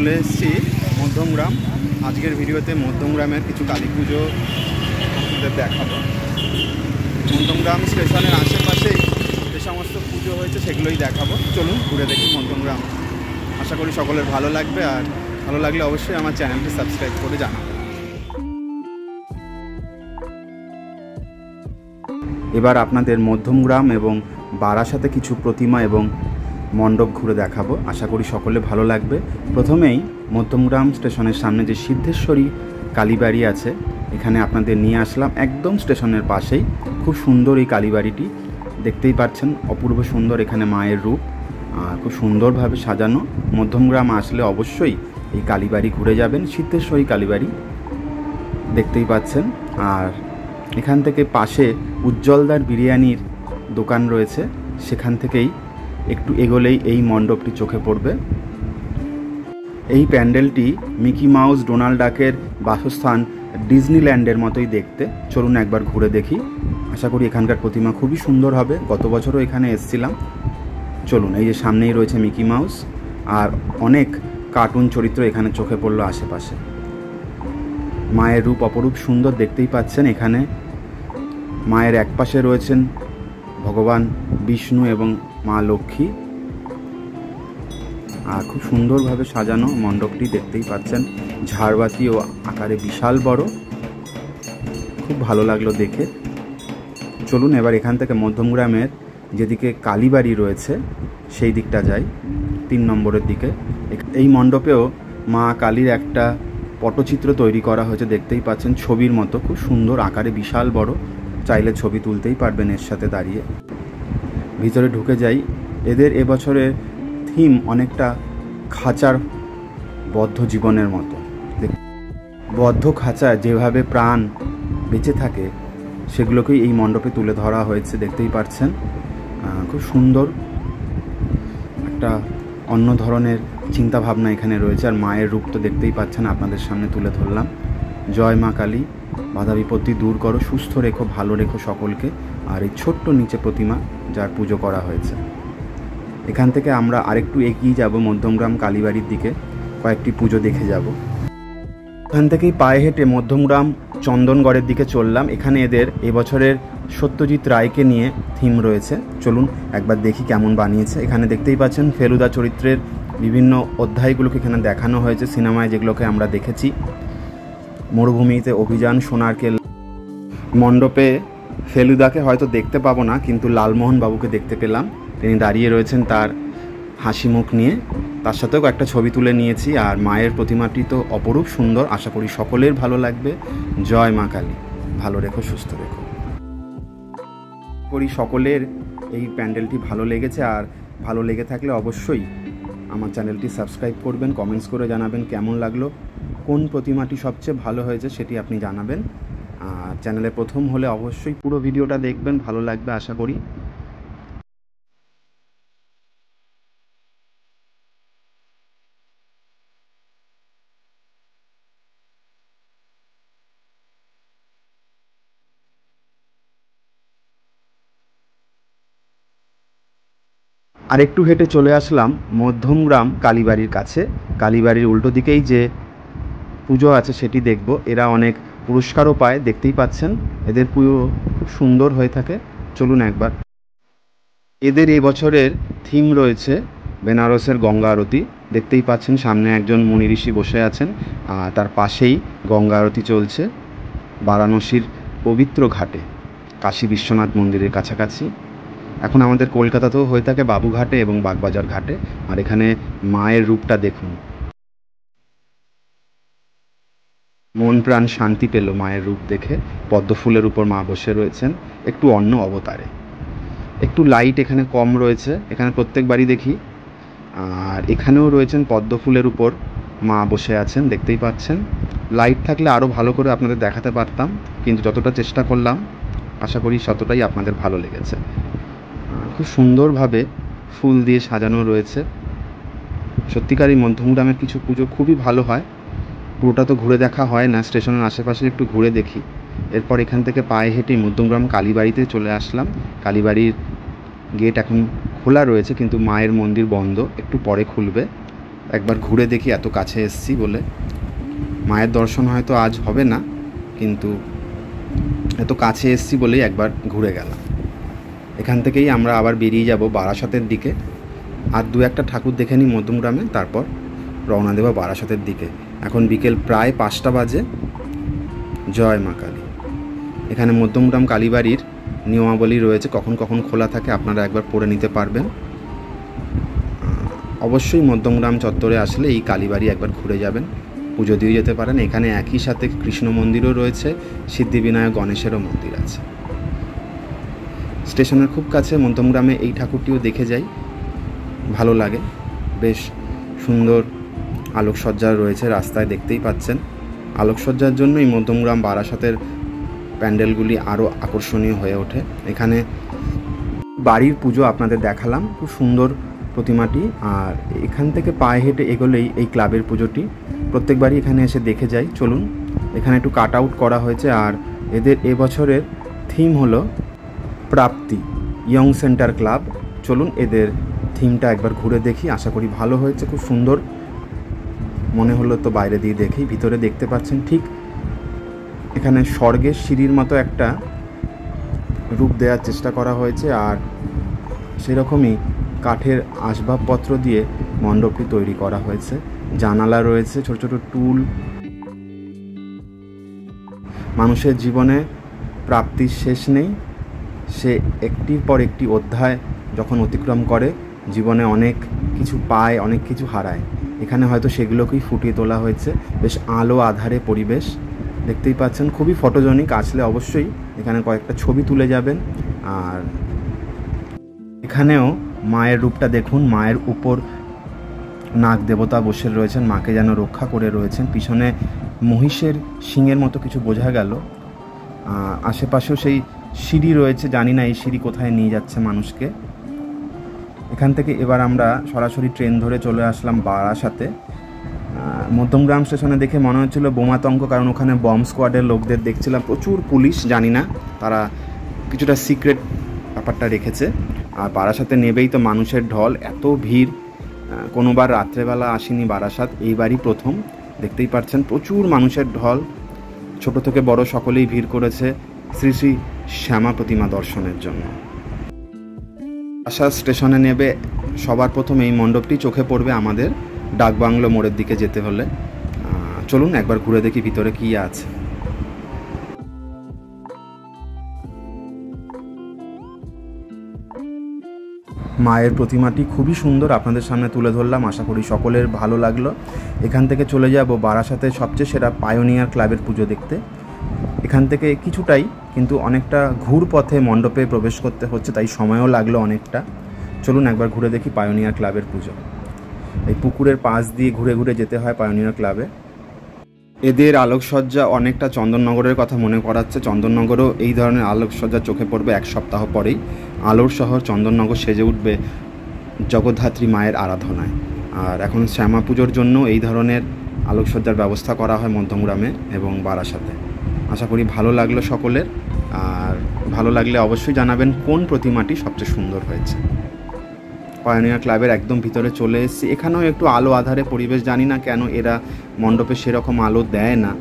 চলে এসেছি মধ্যমগ্রাম। আজকের ভিডিওতে মধ্যমগ্রামের কিছু কালী পুজো আপনাদের দেখাবো। মধ্যমগ্রাম স্টেশনের আশেপাশেই যে সমস্ত পুজো হয়েছে সেগুলোই দেখাবো। চলুন ঘুরে দেখি মধ্যমগ্রাম। আশা করি সকলের ভালো লাগবে, আর ভালো লাগলে অবশ্যই আমার চ্যানেলটি সাবস্ক্রাইব করে জানাবেন। এবার আপনাদের মধ্যমগ্রাম এবং বারাসাতে কিছু প্রতিমা এবং মণ্ডপ ঘুরে দেখাবো। আশা করি সকলে ভালো লাগবে। প্রথমেই মধ্যমগ্রাম স্টেশনের সামনে যে সিদ্ধেশ্বরী কালীবাড়ি আছে, এখানে আপনাদের নিয়ে আসলাম। একদম স্টেশনের পাশেই খুব সুন্দর এই কালীবাড়িটি, দেখতেই পাচ্ছেন অপূর্ব সুন্দর। এখানে মায়ের রূপ খুব সুন্দরভাবে সাজানো। মধ্যমগ্রাম আসলে অবশ্যই এই কালীবাড়ি ঘুরে যাবেন। সিদ্ধেশ্বরী কালীবাড়ি দেখতেই পাচ্ছেন। আর এখান থেকে পাশে উজ্জ্বলদার বিরিয়ানির দোকান রয়েছে, সেখান থেকেই একটু এগোলেই এই মণ্ডপটি চোখে পড়বে। এই প্যান্ডেলটি মিকি মাউস ডোনাল্ড ডাকের বাসস্থান ডিজনিল্যান্ডের মতোই দেখতে। চলুন একবার ঘুরে দেখি। আশা করি এখানকার প্রতিমা খুবই সুন্দর হবে। গত বছরও এখানে এসেছিলাম। চলুন, এই যে সামনেই রয়েছে মিকি মাউস, আর অনেক কার্টুন চরিত্র এখানে চোখে পড়লো আশেপাশে। মায়ের রূপ অপরূপ সুন্দর, দেখতেই পাচ্ছেন। এখানে মায়ের একপাশে রয়েছেন ভগবান বিষ্ণু এবং মা লক্ষ্মী, আর খুব সুন্দরভাবে সাজানো মণ্ডপটি দেখতেই পাচ্ছেন। ঝাড়বাতিও আকারে বিশাল বড়, খুব ভালো লাগলো দেখে। চলুন এবার এখান থেকে মধ্যমগ্রামের যেদিকে কালীবাড়ি রয়েছে সেই দিকটা যাই, 3 নম্বরের দিকে। এই মণ্ডপেও মা কালীর একটা পটচিত্র তৈরি করা হয়েছে, দেখতেই পাচ্ছেন। ছবির মতো খুব সুন্দর, আকারে বিশাল বড়। চাইলে ছবি তুলতেই পারবেন এর সাথে দাঁড়িয়ে। ভিতরে ঢুকে যাই। এদের এবছরের থিম অনেকটা খাঁচার বদ্ধ জীবনের মতো। বদ্ধ খাঁচায় যেভাবে প্রাণ বেঁচে থাকে সেগুলোকেই এই মণ্ডপে তুলে ধরা হয়েছে, দেখতেই পাচ্ছেন। খুব সুন্দর একটা অন্য ধরনের চিন্তা ভাবনা এখানে রয়েছে। আর মায়ের রূপ তো দেখতেই পাচ্ছেন, আপনাদের সামনে তুলে ধরলাম। জয় মা কালী, বাধা বিপত্তি দূর করো, সুস্থ রেখো, ভালো রেখো সকলকে। আর এই ছোট্ট নিচে প্রতিমা যার পুজো করা হয়েছে। এখান থেকে আমরা আরেকটু এগিয়ে যাব মধ্যমগ্রাম কালীবাড়ির দিকে, কয়েকটি পুজো দেখে যাব। এখান থেকেই পায়ে হেঁটে মধ্যমগ্রাম চন্দনগড়ের দিকে চললাম। এখানে এদের এবছরের সত্যজিৎ রায়কে নিয়ে থিম রয়েছে। চলুন একবার দেখি কেমন বানিয়েছে। এখানে দেখতেই পাচ্ছেন ফেলুদা চরিত্রের বিভিন্ন অধ্যায়গুলোকে এখানে দেখানো হয়েছে সিনেমায়, যেগুলোকে আমরা দেখেছি। মরুভূমিতে অভিযান, সোনারকেল। মণ্ডপে ফেলুদাকে হয়তো দেখতে পাবো না, কিন্তু লালমোহন বাবুকে দেখতে পেলাম। তিনি দাঁড়িয়ে রয়েছেন তার হাসি মুখ নিয়ে। তার সাথেও একটা ছবি তুলে নিয়েছি। আর মায়ের প্রতিমাটি তো অপরূপ সুন্দর। আশা করি সকলের ভালো লাগবে। জয় মা কালী, ভালো রেখো, সুস্থ রেখো। করি সকলের এই প্যান্ডেলটি ভালো লেগেছে। আর ভালো লেগে থাকলে অবশ্যই আমার চ্যানেলটি সাবস্ক্রাইব করবেন, কমেন্টস করে জানাবেন কেমন লাগলো, কোন প্রতিমাটি সবচেয়ে ভালো হয়েছে সেটি আপনি জানাবেন। আর চ্যানেলে প্রথম হলে অবশ্যই পুরো ভিডিওটা দেখবেন, ভালো লাগবে আশা করি। আর একটু হেঁটে চলে আসলাম মধ্যমগ্রাম কালীবাড়ির কাছে। কালীবাড়ির উল্টো দিকেই যে পুজো আছে সেটি দেখব। এরা অনেক পুরস্কারও পায়, দেখতেই পাচ্ছেন। এদের পুজো খুব সুন্দর হয়ে থাকে। চলুন একবার। এদের এই বছরের থিম রয়েছে বেনারসের গঙ্গা আরতি। দেখতেই পাচ্ছেন সামনে একজন মুনি ঋষি বসে আছেন, আর তার পাশেই গঙ্গা আরতি চলছে বারাণসীর পবিত্র ঘাটে, কাশী বিশ্বনাথ মন্দিরের কাছাকাছি। এখন আমাদের কলকাতাতেও হয়ে থাকে বাবুঘাটে এবং বাগবাজার ঘাটে। আর এখানে মায়ের রূপটা দেখুন, মন প্রাণ শান্তি পেল মায়ের রূপ দেখে। পদ্ম ফুলের উপর মা বসে রয়েছেন, একটু অন্য অবতারে। একটু লাইট এখানে কম রয়েছে, এখানে প্রত্যেকবারই দেখি। আর এখানেও রয়েছেন পদ্ম ফুলের উপর মা বসে আছেন, দেখতেই পাচ্ছেন। লাইট থাকলে আরও ভালো করে আপনাদের দেখাতে পারতাম, কিন্তু যতটা চেষ্টা করলাম আশা করি ততটাই আপনাদের ভালো লেগেছে। খুব সুন্দরভাবে ফুল দিয়ে সাজানো রয়েছে। সত্যিকার এই মধ্যমগ্রামের কিছু পুজো খুবই ভালো হয়। পুরোটা তো ঘুরে দেখা হয় না, স্টেশনের আশেপাশে একটু ঘুরে দেখি। এরপর এখান থেকে পায়ে হেঁটে মধ্যমগ্রাম কালীবাড়িতে চলে আসলাম। কালীবাড়ির গেট এখন খোলা রয়েছে, কিন্তু মায়ের মন্দির বন্ধ, একটু পরে খুলবে। একবার ঘুরে দেখি, এত কাছে এসছি বলে। মায়ের দর্শন হয়তো আজ হবে না, কিন্তু এত কাছে এসছি বলেই একবার ঘুরে গেলাম। এখান থেকেই আমরা আবার বেরিয়ে যাব বারাসাতের দিকে। আর দু একটা ঠাকুর দেখে নিই মধ্যমগ্রামে, তারপর রওনা দেব বারাসাতের দিকে। এখন বিকেল প্রায় 5টা বাজে। জয় মা কালী। এখানে মধ্যমগ্রাম কালীবাড়ির নিয়মাবলী রয়েছে, কখন কখন খোলা থাকে আপনারা একবার পড়ে নিতে পারবেন। অবশ্যই মধ্যমগ্রাম চত্বরে আসলে এই কালীবাড়ি একবার ঘুরে যাবেন, পুজো দিয়ে যেতে পারেন। এখানে একই সাথে কৃষ্ণ মন্দিরও রয়েছে, সিদ্ধিবিনায়ক গণেশেরও মন্দির আছে। স্টেশনের খুব কাছে মধ্যমগ্রামে এই ঠাকুরটিও দেখে যাই, ভালো লাগে। বেশ সুন্দর আলোকসজ্জা রয়েছে রাস্তায়, দেখতেই পাচ্ছেন। আলোকসজ্জার জন্যই মধ্যমগ্রাম বারাসাতের প্যান্ডেলগুলি আরও আকর্ষণীয় হয়ে ওঠে। এখানে বাড়ির পুজো আপনাদের দেখালাম, খুব সুন্দর প্রতিমাটি। আর এখান থেকে পায়ে হেঁটে এগোলেই এই ক্লাবের পুজোটি, প্রত্যেকবারই এখানে এসে দেখে যাই। চলুন, এখানে একটু কাট আউট করা হয়েছে। আর এদের এবছরের থিম হলো প্রাপ্তি ইয়ং সেন্টার ক্লাব। চলুন এদের থিমটা একবার ঘুরে দেখি, আশা করি ভালো হয়েছে। খুব সুন্দর মনে হলো তো বাইরে দিয়ে দেখি। ভিতরে দেখতে পাচ্ছেন ঠিক এখানে স্বর্গের সিঁড়ির মতো একটা রূপ দেওয়ার চেষ্টা করা হয়েছে। আর সেরকমই কাঠের আসবাবপত্র দিয়ে মণ্ডপটি তৈরি করা হয়েছে। জানালা রয়েছে, ছোট ছোট টুল। মানুষের জীবনে প্রাপ্তির শেষ নেই, সে একটির পর একটি অধ্যায় যখন অতিক্রম করে জীবনে অনেক কিছু পায়, অনেক কিছু হারায়। এখানে হয়তো সেগুলোকেই ফুটিয়ে তোলা হয়েছে। বেশ আলো আধারে পরিবেশ, দেখতেই পাচ্ছেন, খুবই ফটোজেনিক। আসলে অবশ্যই এখানে কয়েকটা ছবি তুলে যাবেন। আর এখানেও মায়ের রূপটা দেখুন, মায়ের উপর নাগ দেবতা বসে রয়েছেন, মাকে যেন রক্ষা করে রয়েছেন। পিছনে মহিষের শিংয়ের মতো কিছু বোঝা গেল। আশেপাশেও সেই সিঁড়ি রয়েছে, জানি না এই সিঁড়ি কোথায় নিয়ে যাচ্ছে মানুষকে। এখান থেকে এবার আমরা সরাসরি ট্রেন ধরে চলে আসলাম বারাসাতে। মধ্যমগ্রাম স্টেশনে দেখে মনে হচ্ছিল বোমাতঙ্ক, কারণ ওখানে বম্ব স্কোয়াডের লোকদের দেখছিলাম, প্রচুর পুলিশ। জানি না তারা কিছুটা সিক্রেট ব্যাপারটা রেখেছে। আর বারাসাতে নেবেই তো মানুষের ঢল, এত ভিড়। কোনোবার রাত্রেবেলা আসিনি বারাসাত, এইবারই প্রথম। দেখতেই পাচ্ছেন প্রচুর মানুষের ঢল, ছোট থেকে বড় সকলেই ভিড় করেছে শ্রী শ্রী শ্যামা প্রতিমা দর্শনের জন্য। বারাসাত স্টেশনে নেবে সবার প্রথম এই মণ্ডপটি চোখে পড়বে আমাদের ডাকবাংলো মোড়ের দিকে যেতে হলে। চলুন একবার ঘুরে দেখি ভিতরে কী আছে। মায়ের প্রতিমাটি খুবই সুন্দর, আপনাদের সামনে তুলে ধরলাম, আশা করি সকলের ভালো লাগলো। এখান থেকে চলে যাব বারাসাতের সবচেয়ে সেরা পায়োনিয়ার ক্লাবের পুজো দেখতে। এখান থেকে কিছুটাই, কিন্তু অনেকটা ঘুর পথে মণ্ডপে প্রবেশ করতে হচ্ছে, তাই সময়ও লাগলো অনেকটা। চলুন একবার ঘুরে দেখি পায়োনিয়ার ক্লাবের পুজো। এই পুকুরের পাশ দিয়ে ঘুরে ঘুরে যেতে হয় পায়োনিয়ার ক্লাবে। এদের আলোকসজ্জা অনেকটা চন্দননগরের কথা মনে করাচ্ছে। চন্দননগরও এই ধরনের আলোকসজ্জা চোখে পড়বে এক সপ্তাহ পরেই। আলোর শহর চন্দননগর সেজে উঠবে জগদ্ধাত্রী মায়ের আরাধনায়। আর এখন শ্যামা পুজোর জন্য এই ধরনের আলোকসজ্জার ব্যবস্থা করা হয় মধ্যমগ্রামে এবং বারাসাতে। আশা করি ভালো লাগলো সকলের। আর ভালো লাগলে অবশ্যই জানাবেন কোন প্রতিমাটি সবচেয়ে সুন্দর হয়েছে। পায়োনিয়ার ক্লাবের একদম ভিতরে চলে এসেছি। এখানেও একটু আলো আধারে পরিবেশ, জানি না কেন এরা মণ্ডপে সেরকম আলো দেয় না।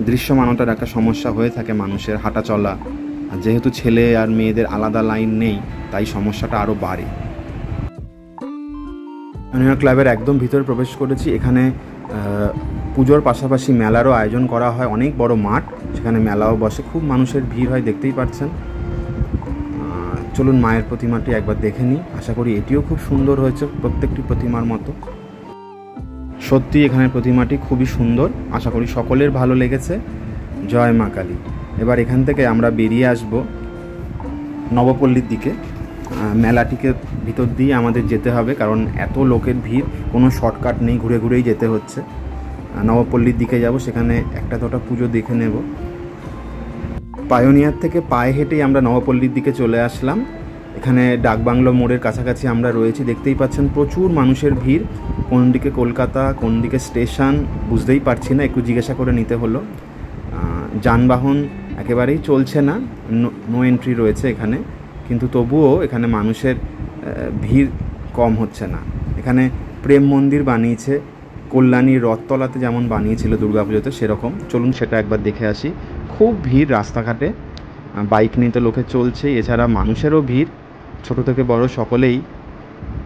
দৃশ্যমানতার একটা সমস্যা হয়ে থাকে মানুষের হাঁটা চলা, যেহেতু ছেলে আর মেয়েদের আলাদা লাইন নেই, তাই সমস্যাটা আরও বাড়ে। পায়োনিয়ার ক্লাবের একদম ভিতরে প্রবেশ করেছি। এখানে পুজোর পাশাপাশি মেলারও আয়োজন করা হয়, অনেক বড় মাঠ, সেখানে মেলাও বসে, খুব মানুষের ভিড় হয়, দেখতেই পাচ্ছেন। চলুন মায়ের প্রতিমাটি একবার দেখে নিই। আশা করি এটিও খুব সুন্দর হয়েছে প্রত্যেকটি প্রতিমার মতো। সত্যি এখানের প্রতিমাটি খুবই সুন্দর, আশা করি সকলের ভালো লেগেছে। জয় মা কালী। এবার এখান থেকে আমরা বেরিয়ে আসব নবপল্লীর দিকে। মেলাটিকে ভিতর দিয়ে আমাদের যেতে হবে, কারণ এত লোকের ভিড়, কোনো শর্টকাট নেই, ঘুরে ঘুরেই যেতে হচ্ছে। নবপল্লীর দিকে যাব, সেখানে একটা দুটো পুজো দেখে নেব। পায়োনিয়ার থেকে পায়ে হেঁটেই আমরা নবপল্লীর দিকে চলে আসলাম। এখানে ডাকবাংলো মোড়ের কাছাকাছি আমরা রয়েছি, দেখতেই পাচ্ছেন প্রচুর মানুষের ভিড়। কোন দিকে কলকাতা, কোন দিকে স্টেশন বুঝতেই পারছি না, একটু জিজ্ঞাসা করে নিতে হলো। যানবাহন একেবারেই চলছে না, নো এন্ট্রি রয়েছে এখানে, কিন্তু তবুও এখানে মানুষের ভিড় কম হচ্ছে না। এখানে প্রেম মন্দির বানিয়েছে কল্যাণীর রথতলাতে যেমন বানিয়েছিল দুর্গাপুজোতে সেরকম। চলুন সেটা একবার দেখে আসি। খুব ভিড় রাস্তাঘাটে, বাইক নিয়ে তো লোকে চলছে, এছাড়া মানুষেরও ভিড়, ছোট থেকে বড় সকলেই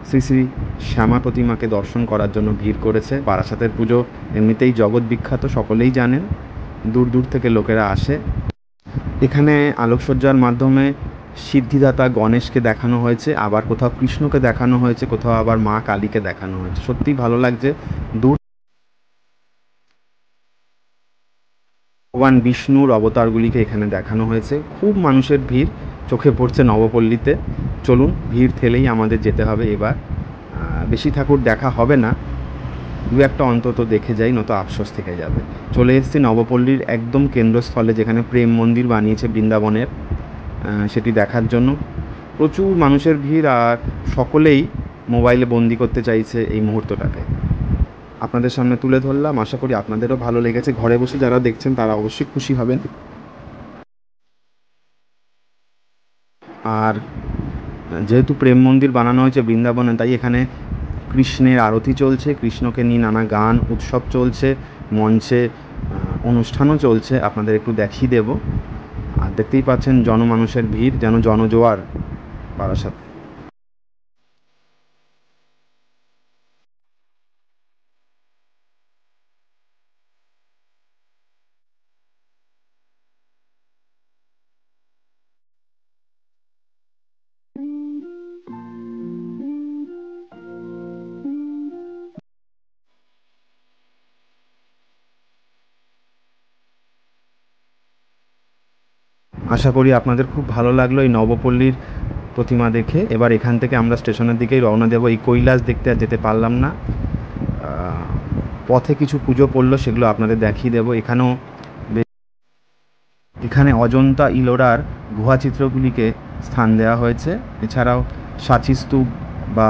শ্রী শ্রী শ্যামা প্রতিমাকে দর্শন করার জন্য ভিড় করেছে। বারাসাতের পুজো এমনিতেই জগৎ বিখ্যাত, সকলেই জানেন, দূর দূর থেকে লোকেরা আসে। এখানে আলোকসজ্জার মাধ্যমে সিদ্ধিদাতা গণেশকে দেখানো হয়েছে, আবার কোথাও কৃষ্ণকে দেখানো হয়েছে, কোথাও আবার মা কালীকে দেখানো হয়েছে। সত্যিই ভালো লাগছে। দূর ভগবান বিষ্ণুর অবতারগুলিকে এখানে দেখানো হয়েছে। খুব মানুষের ভিড় চোখে পড়ছে নবপল্লীতে। চলুন, ভিড় ঠেলেই আমাদের যেতে হবে এবার। বেশি ঠাকুর দেখা হবে না, দু একটা অন্তত দেখে যাই, নয়তো আফসোস থেকে যাবে। চলে এসেছি নবপল্লীর একদম কেন্দ্রস্থলে, যেখানে প্রেম মন্দির বানিয়েছে বৃন্দাবনের, সেটি দেখার জন্য। প্রচুর মানুষের ভিড়, আর সকলেই মোবাইলে বন্দি করতে চাইছে এই মুহূর্তটাকে। আপনাদের সামনে তুলে ধরলাম, আশা করি আপনাদেরও ভালো লেগেছে। ঘরে বসে যারা দেখছেন তারা অবশ্যই খুশি হবেন। আর যেহেতু প্রেম মন্দির বানানো হয়েছে বৃন্দাবনে, তাই এখানে কৃষ্ণের আরতি চলছে, কৃষ্ণকে নিয়ে নানা গান উৎসব চলছে, মঞ্চে অনুষ্ঠানও চলছে, আপনাদের একটু দেখিয়ে দেব। আর দেখতেই পাচ্ছেন জনমানুষের ভিড়, যেন জনজোয়ার বারাসাত। আশা করি আপনাদের খুব ভালো লাগলো এই নবপল্লীর প্রতিমা দেখে। এবার এখান থেকে আমরা স্টেশনের দিকেই রওনা দেবো। এই কৈলাস দেখতে আর যেতে পারলাম না, পথে কিছু পুজো পড়লো, সেগুলো আপনাদের দেখিয়ে দেবো। এখানে অজন্তা ইলোরার গুহা চিত্রগুলিকে স্থান দেওয়া হয়েছে। এছাড়াও সাঁচি স্তূপ বা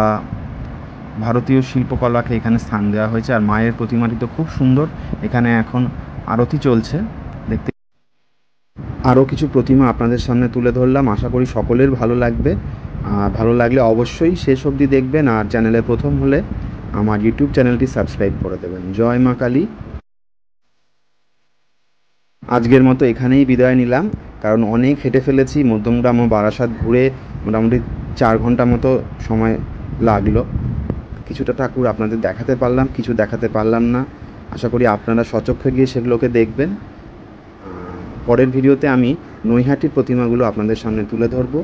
ভারতীয় শিল্পকলাকে এখানে স্থান দেওয়া হয়েছে। আর মায়ের প্রতিমাটি তো খুব সুন্দর। এখানে এখন আরতি চলছে, দেখতে। আরও কিছু প্রতিমা আপনাদের সামনে তুলে ধরলাম, আশা করি সকলের ভালো লাগবে। আর ভালো লাগলে অবশ্যই শেষ অবধি দেখবেন, আর চ্যানেলে প্রথম হলে আমার ইউটিউব চ্যানেলটি সাবস্ক্রাইব করে দেবেন। জয় মা কালী। আজকের মতো এখানেই বিদায় নিলাম, কারণ অনেক হেঁটে ফেলেছি। মধ্যমগ্রাম ও বারাসাত ঘুরে মোটামুটি 4 ঘন্টা মতো সময় লাগলো। কিছুটা ঠাকুর আপনাদের দেখাতে পারলাম, কিছু দেখাতে পারলাম না। আশা করি আপনারা সচক্ষে গিয়ে সেগুলোকে দেখবেন। পরের ভিডিওতে আমি নৈহাটির প্রতিমাগুলো আপনাদের সামনে তুলে ধরবো।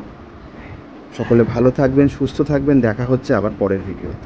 সকলে ভালো থাকবেন, সুস্থ থাকবেন। দেখা হচ্ছে আবার পরের ভিডিওতে।